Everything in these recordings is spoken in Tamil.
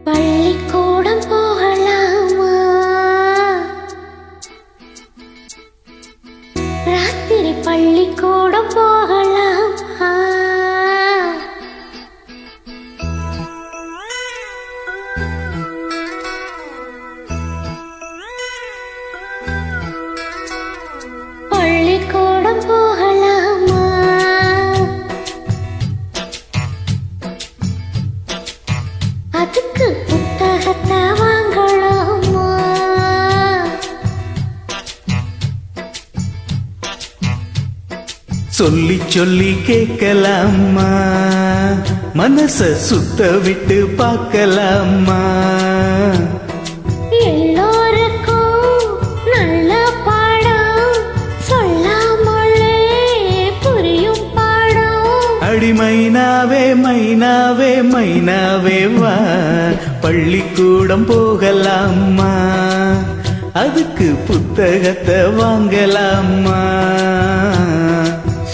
பள்ளிக்கூடம் போகலாமா? ராத்திரி பள்ளிக்கூடம் போகலாமா? பள்ளிக்கூடம் போகலாமா? அதுக்கு புத்தகத்தை வாங்கலாமா? சொல்லி சொல்லி கேட்கலாமா? மனச சுத்த விட்டு பார்க்கலாமா? எல்லோருக்கும் நல்ல பாடம், சொல்லாமலே புரியும் பாடம். அடி மைனாவே மைனாவே மைனாவே வா, பள்ளிக்கூடம் போகலாமா? அதுக்கு புத்தகத்தை வாங்கலாமா?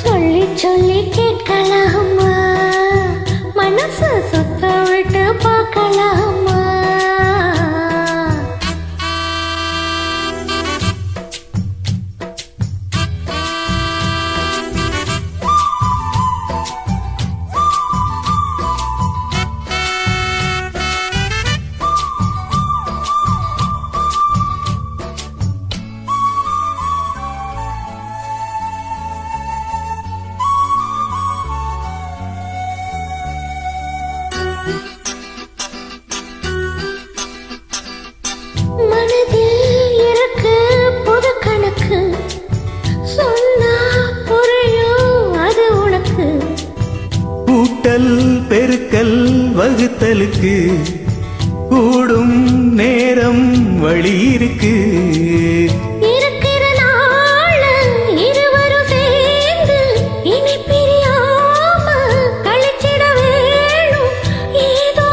சொல்லி சொல்லி கேட்கலாமா? மனசு சுத்த விட்டு பார்க்கலாமா? மனதில் இருக்கு புது கணக்கு, சொன்னா புரியும் அது உனக்கு. கூட்டல் பெருக்கல் வகுத்தலுக்கு கூடும் நேரம் வழி இருக்கு. இருக்கிற நாள் இருவரும் சேர்ந்து இனி பிரியாம கழிச்சிட வேணும். ஏதோ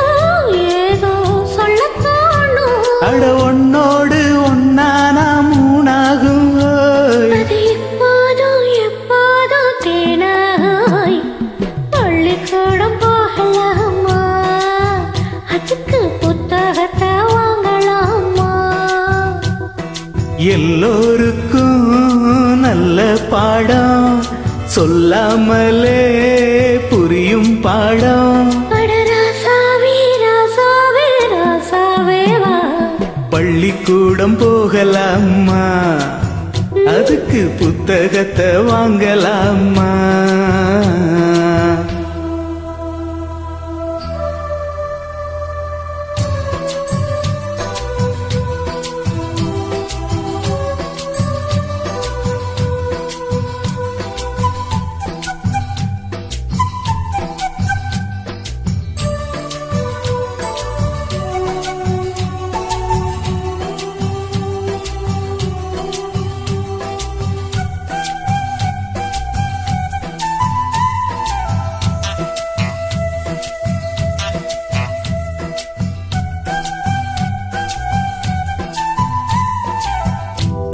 ஏதோ சொல்லத் தோணும். அட ஒன்னோடு ஒன்னா நாம் மூணாகும். அது எப்போதும் எப்போதும் தேனாய். பள்ளிக்கூடம் போகலாமா? அதுக்கு புத்தகத்தை வாங்கலாமா? எல்லோருக்கும் நல்ல பாடம், சொல்லாமலே புரியும் பாடம். அட ராசாவே ராசாவே ராசாவே வா. பள்ளிக்கூடம் போகலாமா? அதுக்கு புத்தகத்தை வாங்கலாமா?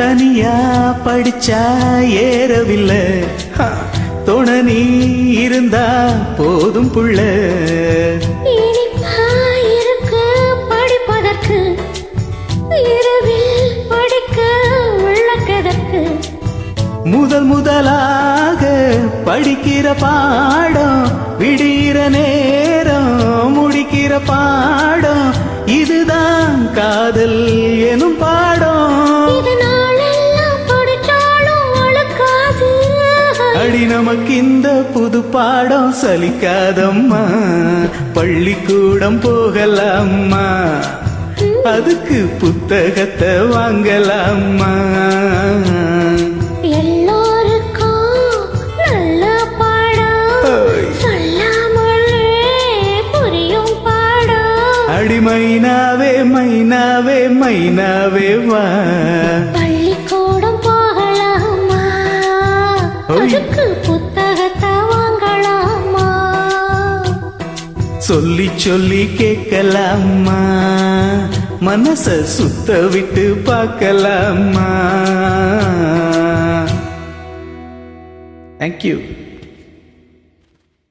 தனியா படிச்சா ஏறவில்லை, துணை நீ இருந்தா போதும் புள்ள. இனிப்பா இருக்கு படிப்பதற்கு, இரவில் படிக்க உள்ளக்கதற்கு. முதலாக படிக்கிற பாடம், விடுகிற நேரம் முடிக்கிற பாடம். இதுதான் காதல் எனும் பாடம். இது நாளெல்லாம் படிச்சாலும் அழுக்காது. அடி நமக்கு இந்த புது பாடம் சலிக்காதம்மா. பள்ளிக்கூடம் போகலாமா? அதுக்கு புத்தகத்தை வாங்கலாமா? எல்லோருக்கும் நல்ல பாடம், சொல்லாமலே புரியும் பாடம். அடி மைனாவே மைனாவே மைனாவே வா, பள்ளிக்கூடம் போகலாமா? அதுக்கு புத்தகத்தை வாங்கலாமா? சொல்லி சொல்லி கேட்கலாமா? மனச சுத்த விட்டு பார்க்கலாமா? Thank you.